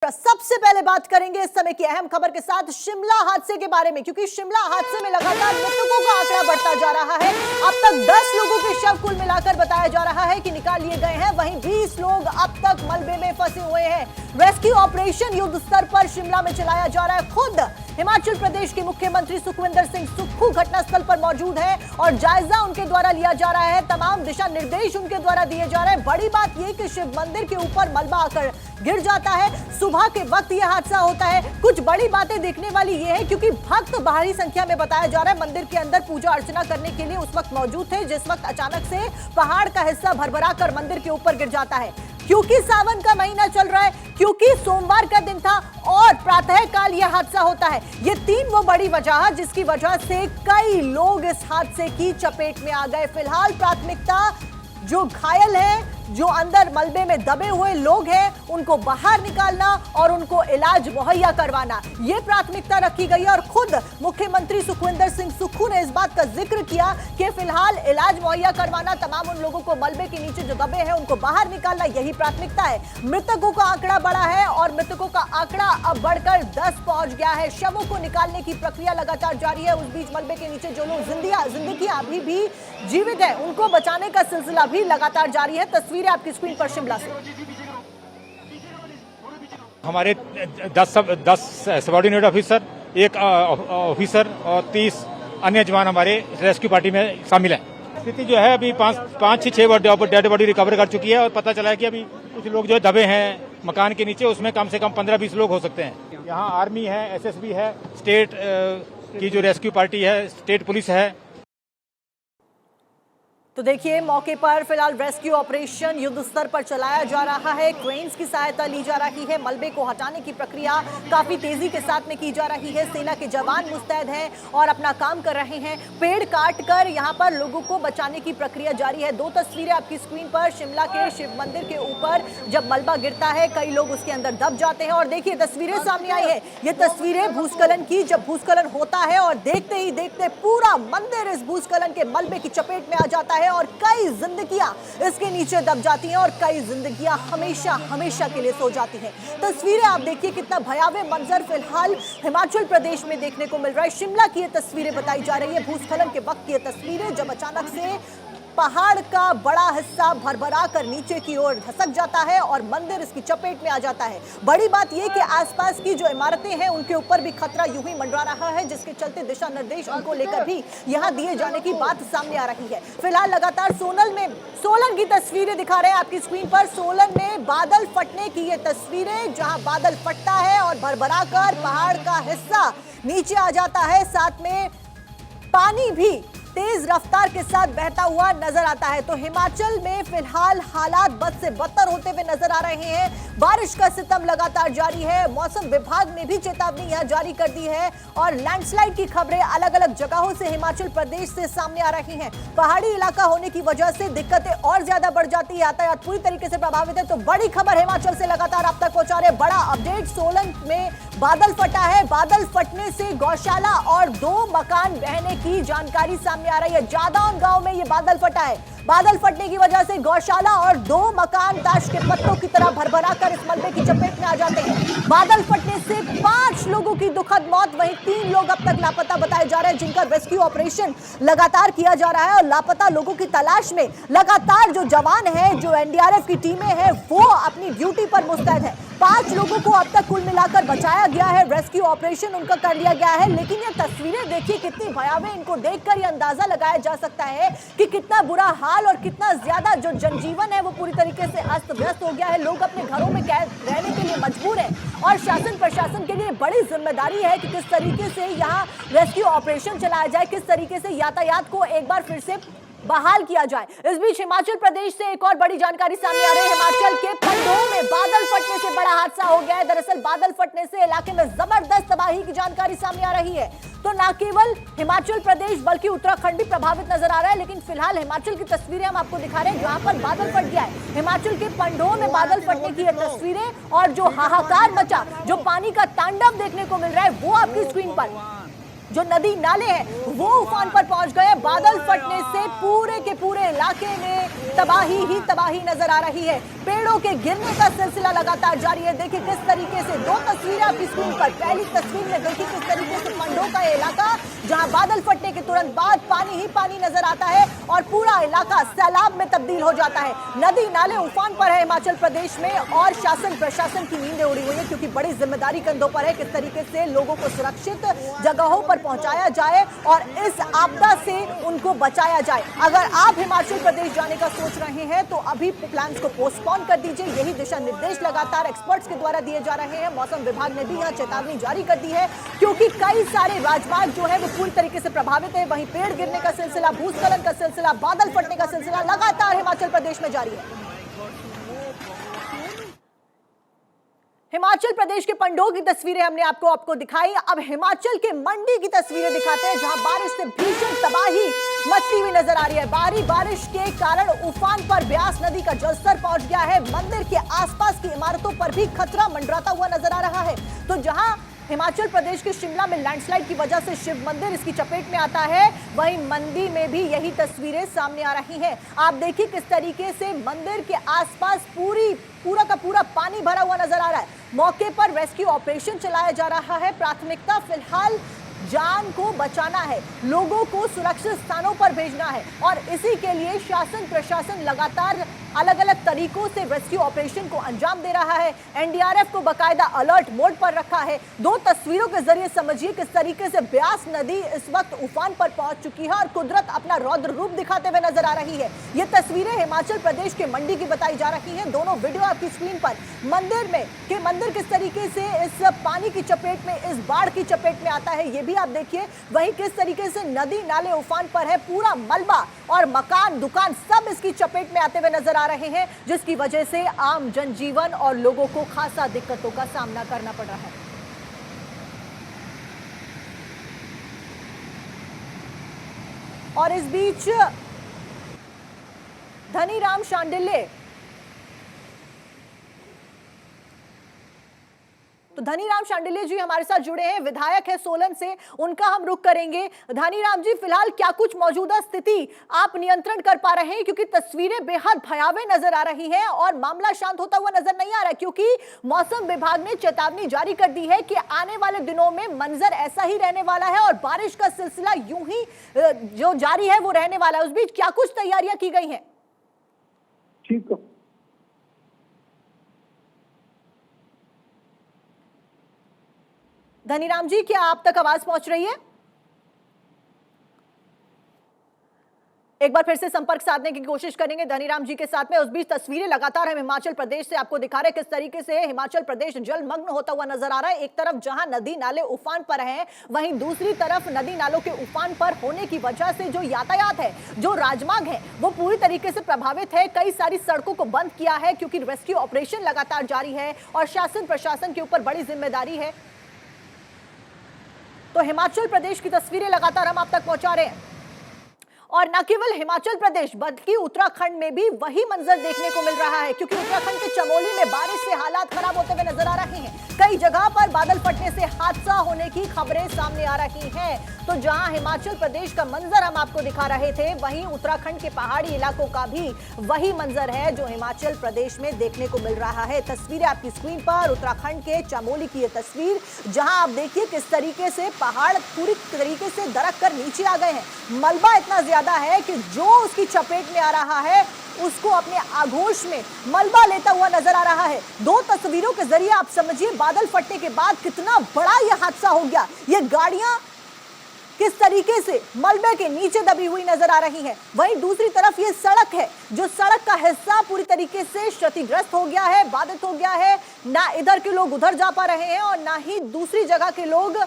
सबसे पहले बात करेंगे इस समय की अहम खबर के साथ शिमला हादसे के बारे में, क्योंकि शिमला हादसे में लगातार मृतकों का आंकड़ा बढ़ता जा रहा है। अब तक 10 लोगों के शव कुल मिलाकर बताया जा रहा है कि निकाल लिए गए हैं। वहीं 20 लोग अब तक मलबे में फंसे हुए हैं। रेस्क्यू ऑपरेशन युद्ध स्तर पर शिमला में चलाया जा रहा है। खुद हिमाचल प्रदेश के मुख्यमंत्री सुखविंदर सिंह सुक्खू घटनास्थल पर मौजूद है और जायजा उनके द्वारा लिया जा रहा है। तमाम दिशा निर्देश उनके द्वारा दिए जा रहे हैं। बड़ी बात यह कि शिव मंदिर के ऊपर मलबा आकर गिर जाता है। सुबह के वक्त यह हादसा होता है। कुछ बड़ी बातें देखने वाली यह है क्योंकि भक्त भारी संख्या में बताया जा रहा है मंदिर के अंदर पूजा अर्चना करने के लिए उस वक्त मौजूद थे, जिस वक्त अचानक से पहाड़ का हिस्सा भरभरा कर मंदिर के ऊपर गिर जाता है। क्योंकि सावन का महीना चल रहा है, क्योंकि सोमवार का दिन था और प्रातः काल यह हादसा होता है। ये तीन वो बड़ी वजह जिसकी वजह से कई लोग इस हादसे की चपेट में आ गए। फिलहाल प्राथमिकता जो घायल हैं, जो अंदर मलबे में दबे हुए लोग हैं, उनको बाहर निकालना और उनको इलाज मुहैया करवाना, ये प्राथमिकता रखी गई है। और खुद मुख्यमंत्री सुखविंदर सिंह सुक्खू ने इस बात का जिक्र किया कि फिलहाल इलाज मुहैया करवाना, तमाम उन लोगों को मलबे के नीचे जो दबे हैं उनको बाहर निकालना, यही प्राथमिकता है। मृतकों का आंकड़ा बढ़ा है और मृतकों का आंकड़ा अब बढ़कर 10 पहुंच गया है। शवों को निकालने की प्रक्रिया लगातार जारी है। उस बीच मलबे के नीचे जो लोग जिंदगी अभी भी जीवित है, उनको बचाने का सिलसिला भी लगातार जारी है। तस्वीरें आपकी स्क्रीन पर शिमला से। हमारे 10 सबऑर्डिनेट ऑफिसर, एक ऑफिसर और 30 अन्य जवान हमारे रेस्क्यू पार्टी में शामिल हैं। स्थिति जो है अभी 5 से 6 डेड बॉडी रिकवर कर चुकी है और पता चला है कि अभी कुछ लोग जो दबे हैं मकान के नीचे, उसमें कम से कम 15-20 लोग हो सकते हैं। यहाँ आर्मी है, एसएसबी है, स्टेट की जो रेस्क्यू पार्टी है, स्टेट पुलिस है। तो देखिए, मौके पर फिलहाल रेस्क्यू ऑपरेशन युद्ध स्तर पर चलाया जा रहा है। क्रेन्स की सहायता ली जा रही है। मलबे को हटाने की प्रक्रिया काफी तेजी के साथ में की जा रही है। सेना के जवान मुस्तैद हैं और अपना काम कर रहे हैं। पेड़ काट कर यहाँ पर लोगों को बचाने की प्रक्रिया जारी है। 2 तस्वीरें आपकी स्क्रीन पर शिमला के शिव मंदिर के ऊपर जब मलबा गिरता है, कई लोग उसके अंदर दब जाते हैं। और देखिए, तस्वीरें सामने आई है। ये तस्वीरें भूस्खलन की, जब भूस्खलन होता है और देखते ही देखते पूरा मंदिर इस भूस्खलन के मलबे की चपेट में आ जाता है और कई जिंदगियां इसके नीचे दब जाती हैं और कई जिंदगियां हमेशा के लिए सो जाती हैं। तस्वीरें आप देखिए, कितना भयावह मंजर फिलहाल हिमाचल प्रदेश में देखने को मिल रहा है। शिमला की ये तस्वीरें बताई जा रही है, भूस्खलन के वक्त की ये तस्वीरें, जब अचानक से पहाड़ का बड़ा हिस्सा भरभरा कर नीचे की ओर धसक जाता है और मंदिर इसकी चपेट में आ जाता है। बड़ी बात यह कि आसपास की जो इमारतें हैं उनके ऊपर भी खतरा यूं ही मंडरा रहा है, जिसके चलते दिशा निर्देश उनको लेकर भी यहां दिए जाने की बात सामने आ रही है। फिलहाल लगातार सोलन की तस्वीरें दिखा रहे हैं आपकी स्क्रीन पर। सोलन में बादल फटने की ये तस्वीरें, जहां बादल फटता है और भरभरा कर पहाड़ का हिस्सा नीचे आ जाता है, साथ में पानी भी तेज रफ्तार के साथ बहता हुआ नजर आता है। तो हिमाचल में फिलहाल हालात बद से बदतर होते हुए नजर आ रहे हैं। बारिश का सितम लगातार जारी है। मौसम विभाग ने भी चेतावनी यहां जारी कर दी है और लैंडस्लाइड की खबरें अलग अलग जगहों से हिमाचल प्रदेश से सामने आ रही हैं। पहाड़ी इलाका होने की वजह से दिक्कतें और ज्यादा बढ़ जाती है, यातायात पूरी तरीके से प्रभावित है। तो बड़ी खबर हिमाचल से लगातार आप तक पहुंचा रहे। बड़ा अपडेट, सोलन में बादल फटा है। बादल फटने से गौशाला और 2 मकान बहने की जानकारी सामने आ रही है। जादौन गांव में ये बादल फटा है। बादल फटने की वजह से गौशाला और 2 मकान ताश के पत्तों की तरह भरभरा कर इस मलबे की चपेट में आ जाते हैं। बादल फटने से 5 लोगों की दुखद मौत, वहीं 3 लोग अब तक लापता बताए जा रहे हैं, जिनका रेस्क्यू ऑपरेशन लगातार किया जा रहा है। और लापता लोगों की तलाश में लगातार जो जवान हैं, जो एनडीआरएफ की टीमें हैं, वो अपनी ड्यूटी पर मुस्तैद है। 5 लोगों को अब तक कुल मिलाकर बचाया गया है। रेस्क्यू ऑपरेशन उनका कर लिया गया है। लेकिन ये तस्वीरें देखिए कितनी भयावह, इनको देखकर ये अंदाजा लगाया जा सकता है कि कितना बुरा हाल और कितना ज्यादा जो जनजीवन है वो पूरी तरीके से अस्त व्यस्त हो गया है। लोग अपने घरों में कैद रहने के लिए मजबूर हैं और शासन प्रशासन के लिए बड़ी जिम्मेदारी है कि किस तरीके से यहाँ रेस्क्यू ऑपरेशन चलाया जाए, किस तरीके से यातायात को एक बार फिर से बहाल किया जाए। इस बीच हिमाचल प्रदेश से एक और बड़ी जानकारी सामने आ रही है। हिमाचल के पंडोह में बादल फटने से बड़ा हादसा हो गया है। दरअसल बादल फटने से इलाके में जबरदस्त तबाही की जानकारी सामने आ रही है। तो न केवल हिमाचल प्रदेश बल्कि उत्तराखंड भी प्रभावित नजर आ रहा है। लेकिन फिलहाल हिमाचल की तस्वीरें हम आपको दिखा रहे हैं, जहां पर बादल फट गया है। हिमाचल के पंडोह में बादल फटने की ये तस्वीरें और जो हाहाकार मचा, जो पानी का तांडव देखने को मिल रहा है, वो आपकी स्क्रीन पर। जो नदी नाले हैं वो उफान पर पहुंच गए। बादल फटने से पूरे के पूरे इलाके में तबाही ही तबाही नजर आ रही है। पेड़ों के गिरने का सिलसिला लगातार जारी है। देखिए किस तरीके से, दो तस्वीरें आपकी स्क्रीन पर। पहली तस्वीर में देखिए किस तरीके से पंडों का इलाका, जहां बादल फटने के तुरंत बाद पानी ही पानी नजर आता है और पूरा इलाका सैलाब में तब्दील हो जाता है। नदी नाले उफान पर है हिमाचल प्रदेश में और शासन प्रशासन की नींदें उड़ी हुई है, क्योंकि बड़ी जिम्मेदारी कंधों पर है किस तरीके से लोगों को सुरक्षित जगहों पर पहुंचाया जाए और इस आपदा से उनको बचाया जाए। अगर आप हिमाचल प्रदेश जाने का सोच रहे हैं तो अभी प्लान्स को पोस्टपोन कर दीजिए। यही दिशा निर्देश लगातार एक्सपर्ट्स के द्वारा दिए जा रहे हैं। मौसम विभाग ने भी यहां चेतावनी जारी कर दी है, क्योंकि कई सारे राजमार्ग जो है वो पूरी तरीके से प्रभावित है। वहीं पेड़ गिरने का सिलसिला, भूस्खलन का सिलसिला, बादल फटने का सिलसिला लगातार हिमाचल प्रदेश में जारी है। हिमाचल प्रदेश के पंडों की तस्वीरें हमने आपको दिखाई। अब हिमाचल के मंडी की तस्वीरें दिखाते हैं, जहां बारिश से भीषण तबाही मचती हुई नजर आ रही है। भारी बारिश के कारण उफान पर ब्यास नदी का जलस्तर पहुंच गया है। मंदिर के आसपास की इमारतों पर भी खतरा मंडराता हुआ नजर आ रहा है। तो जहां हिमाचल प्रदेश के शिमला में लैंडस्लाइड की वजह से शिव मंदिर इसकी चपेट में आता है, वहीं मंडी में भी यही तस्वीरें सामने आ रही हैं। आप देखिए किस तरीके से मंदिर के आसपास पूरा का पूरा पानी भरा हुआ नजर आ रहा है। मौके पर रेस्क्यू ऑपरेशन चलाया जा रहा है। प्राथमिकता फिलहाल जान को बचाना है, लोगों को सुरक्षित स्थानों पर भेजना है और इसी के लिए शासन प्रशासन लगातार अलग अलग तरीकों से रेस्क्यू ऑपरेशन को अंजाम दे रहा है। एनडीआरएफ को बकायदा अलर्ट मोड पर रखा है। दो तस्वीरों के जरिए समझिए किस तरीके से ब्यास नदी इस वक्त उफान पर पहुंच चुकी है और कुदरत अपना रौद्र रूप दिखाते हुए नजर आ रही है। ये तस्वीरें हिमाचल प्रदेश के मंडी की बताई जा रही हैं। दोनों वीडियो आपकी स्क्रीन पर। मंदिर किस तरीके से इस पानी की चपेट में, इस बाढ़ की चपेट में आता है, ये भी आप देखिए। वहीं किस तरीके से नदी नाले उफान पर है, पूरा मलबा और मकान दुकान सब इसकी चपेट में आते हुए नजर आ रहे हैं, जिसकी वजह से आम जनजीवन और लोगों को खासा दिक्कतों का सामना करना पड़ रहा है। और इस बीच धनीराम शांडिल्य, तो धनीराम शांडिल्य जी हमारे साथ जुड़े हैं, विधायक है सोलन से, उनका हम रुख करेंगे। धनीराम जी, फिलहाल क्या कुछ मौजूदा स्थिति आप नियंत्रण कर पा रहे हैं, क्योंकि तस्वीरें बेहद भयावह नजर आ रही हैं और मामला शांत होता हुआ नजर नहीं आ रहा है, क्योंकि मौसम विभाग ने चेतावनी जारी कर दी है कि आने वाले दिनों में मंजर ऐसा ही रहने वाला है और बारिश का सिलसिला यूं ही जो जारी है वो रहने वाला है। उस बीच क्या कुछ तैयारियां की गई हैं? ठीक है। धनीराम जी, क्या आप तक आवाज पहुंच रही है? एक बार फिर से संपर्क साधने की कोशिश करेंगे धनीराम जी के साथ में। उस बीच तस्वीरें लगातार हम हिमाचल प्रदेश से आपको दिखा रहे हैं, किस तरीके से हिमाचल प्रदेश जलमग्न होता हुआ नजर आ रहा है। एक तरफ जहां नदी नाले उफान पर हैं, वहीं दूसरी तरफ नदी नालों के उफान पर होने की वजह से जो यातायात है, जो राजमार्ग है, वो पूरी तरीके से प्रभावित है। कई सारी सड़कों को बंद किया है, क्योंकि रेस्क्यू ऑपरेशन लगातार जारी है और शासन प्रशासन के ऊपर बड़ी जिम्मेदारी है। तो हिमाचल प्रदेश की तस्वीरें लगातार हम आप तक पहुंचा रहे हैं। और न केवल हिमाचल प्रदेश बल्कि उत्तराखंड में भी वही मंजर देखने को मिल रहा है, क्योंकि उत्तराखंड के चमोली में बारिश से हालात खराब होते हुए नजर आ रहे हैं। कई जगह पर बादल फटने से हादसा होने की खबरें सामने आ रही हैं। तो जहां हिमाचल प्रदेश का मंजर हम आपको दिखा रहे थे, वहीं उत्तराखंड के पहाड़ी इलाकों का भी वही मंजर है जो हिमाचल प्रदेश में देखने को मिल रहा है। तस्वीरें आपकी स्क्रीन पर, उत्तराखंड के चमोली की ये तस्वीर, जहां आप देखिए किस तरीके से पहाड़ पूरी तरीके से दरक कर नीचे आ गए हैं। मलबा इतना ज्यादा है कि जो उसकी चपेट में आ रहा है उसको अपने आगोश में मलबा लेता हुआ नजर आ रहा है। दो तस्वीरों के जरिए आप समझिए बादल फटने के बाद कितना बड़ा यह हादसा हो गया। ये गाड़ियां किस तरीके से मलबे के नीचे दबी हुई नजर आ रही हैं। वहीं दूसरी तरफ ये सड़क है, जो सड़क का हिस्सा पूरी तरीके से क्षतिग्रस्त हो गया है, बाधित हो गया है। ना इधर के लोग उधर जा पा रहे हैं और ना ही दूसरी जगह के लोग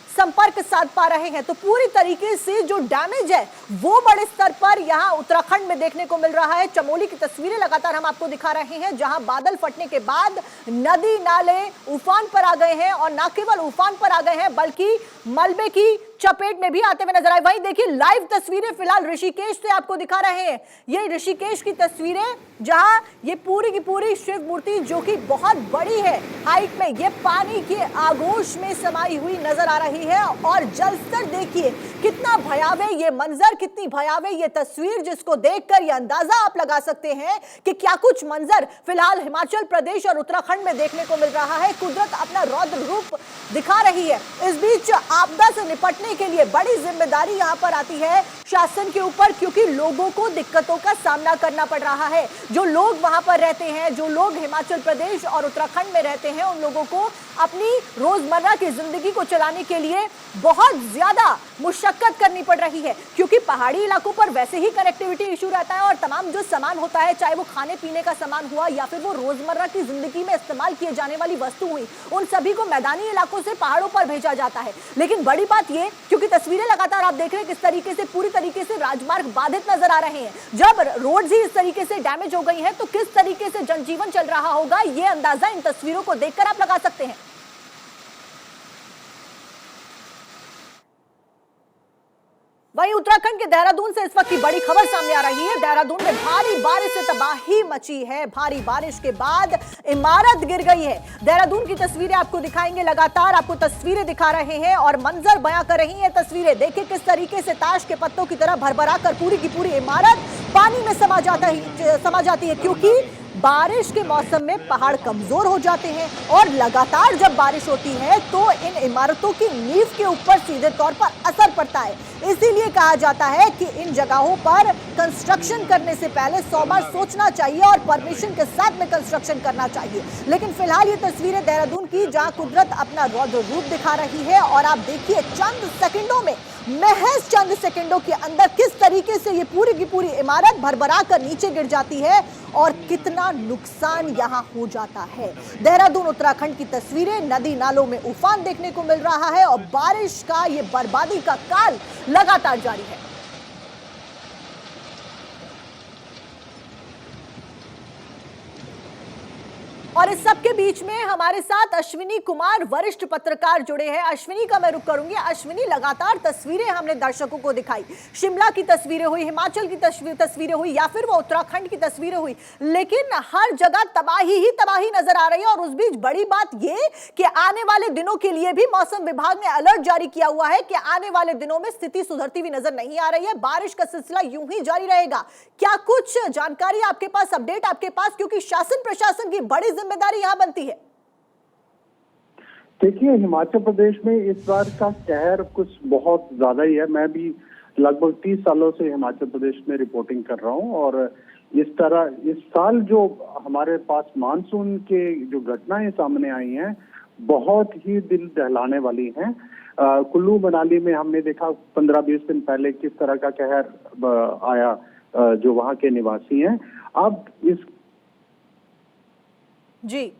संपर्क साध पा रहे हैं। तो पूरी तरीके से जो डैमेज है वो बड़े स्तर पर यहां उत्तराखंड में देखने को मिल रहा है। चमोली की तस्वीरें लगातार हम आपको दिखा रहे हैं, जहां बादल फटने के बाद नदी नाले उफान पर आ गए हैं और न केवल उफान पर आ गए हैं बल्कि मलबे की चपेट में भी आते हुए नजर आए। वहीं देखिए लाइव तस्वीरें फिलहाल ऋषिकेश से आपको दिखा रहे हैं। ये ऋषिकेश की तस्वीरें जहां ये पूरी की पूरी शिव मूर्ति जो कि बहुत बड़ी है हाइट में, ये पानी के आगोश में समाई हुई नजर आ रही है। और जलस्तर देखिए कितना भयावह ये मंजर, कितनी भयावह ये तस्वीर, जिसको देखकर ये अंदाजा आप लगा सकते हैं कि क्या कुछ मंजर फिलहाल हिमाचल प्रदेश और उत्तराखंड में देखने को मिल रहा है। कुदरत अपना रौद्र रूप दिखा रही है। इस बीच आपदा से निपटने के लिए बड़ी जिम्मेदारी यहां पर आती है शासन के ऊपर, क्योंकि लोगों को दिक्कतों का सामना करना पड़ रहा है। जो लोग वहां पर रहते हैं, जो लोग हिमाचल प्रदेश और उत्तराखंड में रहते हैं, उन लोगों को अपनी रोजमर्रा की जिंदगी को चलाने के लिए बहुत ज्यादा मुशक्कत करनी पड़ रही है, क्योंकि पहाड़ी इलाकों पर वैसे ही कनेक्टिविटी इशू रहता है और तमाम जो सामान होता है, चाहे वो खाने पीने का सामान हुआ या फिर वो रोजमर्रा की जिंदगी में इस्तेमाल किए जाने वाली वस्तु हुई, उन सभी को मैदानी इलाकों से पहाड़ों पर भेजा जाता है। लेकिन बड़ी बात ये, क्योंकि तस्वीरें लगातार आप देख रहे हैं किस तरीके से पूरी तरीके से राजमार्ग बाधित नजर आ रहे हैं, जब रोड्स ही इस तरीके से डैमेज हो गई है तो किस तरीके से जनजीवन चल रहा होगा, ये अंदाजा इन तस्वीरों को देखकर आप लगा सकते हैं। वहीं उत्तराखंड के देहरादून से इस वक्त की बड़ी खबर सामने आ रही है। देहरादून में भारी बारिश से तबाही मची है। भारी बारिश के बाद इमारत गिर गई है। देहरादून की तस्वीरें आपको दिखाएंगे, लगातार आपको तस्वीरें दिखा रहे हैं और मंजर बयां कर रही हैं तस्वीरें। देखिए किस तरीके से ताश के पत्तों की तरह भरभरा कर पूरी की पूरी इमारत पानी में समा जाती है, क्योंकि बारिश के मौसम में पहाड़ कमजोर हो जाते हैं और लगातार जब बारिश होती है तो इन इमारतों की नींव के ऊपर सीधे तौर पर असर पड़ता है। इसीलिए कहा जाता है कि इन जगहों पर कंस्ट्रक्शन करने से पहले 100 बार सोचना चाहिए और परमिशन के साथ में कंस्ट्रक्शन करना चाहिए। लेकिन फिलहाल ये तस्वीरें देहरादून की, जहां कुदरत अपना रौद्र रूप दिखा रही है और आप देखिए चंद सेकंडों में, महज चंद सेकंडों के अंदर किस तरीके से ये पूरी की पूरी इमारत भरभरा कर नीचे गिर जाती है और कितना नुकसान यहां हो जाता है। देहरादून उत्तराखंड की तस्वीरें, नदी नालों में उफान देखने को मिल रहा है और बारिश का ये बर्बादी का काल लगातार जारी है। और इस सब के बीच में हमारे साथ अश्विनी कुमार वरिष्ठ पत्रकार जुड़े हैं। अश्विनी का मैं रुख करूंगी। अश्विनी, लगातार तस्वीरें हमने दर्शकों को दिखाई, शिमला की तस्वीरें हुई, हिमाचल की तस्वीरें हुई या फिर वो उत्तराखंड की तस्वीरें हुई, लेकिन हर जगह तबाही ही तबाही नजर आ रही है। और उस बीच बड़ी बात ये कि आने वाले दिनों के लिए भी मौसम विभाग ने अलर्ट जारी किया हुआ है कि आने वाले दिनों में स्थिति सुधरती हुई नजर नहीं आ रही है, बारिश का सिलसिला यूं ही जारी रहेगा। क्या कुछ जानकारी आपके पास, अपडेट आपके पास, क्योंकि शासन प्रशासन की बड़ी जिम्मेदारी यहां बनती है। देखिए, हिमाचल प्रदेश में इस बार का कहर कुछ बहुत ज्यादा ही है। मैं भी लगभग 30 सालों से हिमाचल प्रदेश में रिपोर्टिंग कर रहा हूं और इस तरह इस साल जो हमारे पास मानसून के जो घटनाएं सामने आई हैं, बहुत ही दिल दहलाने वाली हैं। कुल्लू मनाली में हमने देखा 15-20 दिन पहले किस तरह का कहर आया, जो वहां के निवासी हैं। अब इस जी,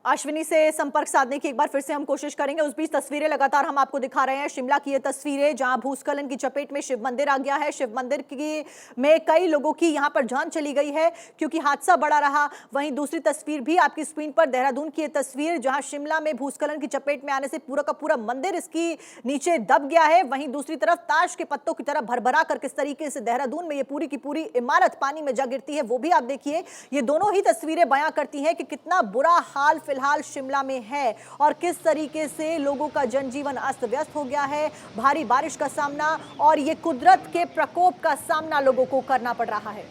अश्विनी से संपर्क साधने की एक बार फिर से हम कोशिश करेंगे। उस बीच तस्वीरें लगातार हम आपको दिखा रहे हैं, शिमला की ये तस्वीरें जहां भूस्खलन की चपेट में शिव मंदिर आ गया है। शिव मंदिर की में कई लोगों की यहां पर जान चली गई है क्योंकि हादसा बड़ा रहा। वहीं दूसरी तस्वीर भी आपकी स्क्रीन पर, देहरादून की ये तस्वीर जहां शिमला में भूस्खलन की चपेट में आने से पूरा का पूरा मंदिर इसकी नीचे दब गया है। वहीं दूसरी तरफ ताश के पत्तों की तरह भरभरा कर किस तरीके से देहरादून में ये पूरी की पूरी इमारत पानी में जा गिरती है, वो भी आप देखिए। ये दोनों ही तस्वीरें बयां करती हैं कि कितना बुरा हाल फिलहाल शिमला में है और किस तरीके से लोगों का जनजीवन अस्त व्यस्त हो गया है। भारी बारिश का सामना और ये कुदरत के प्रकोप का सामना लोगों को करना पड़ रहा है।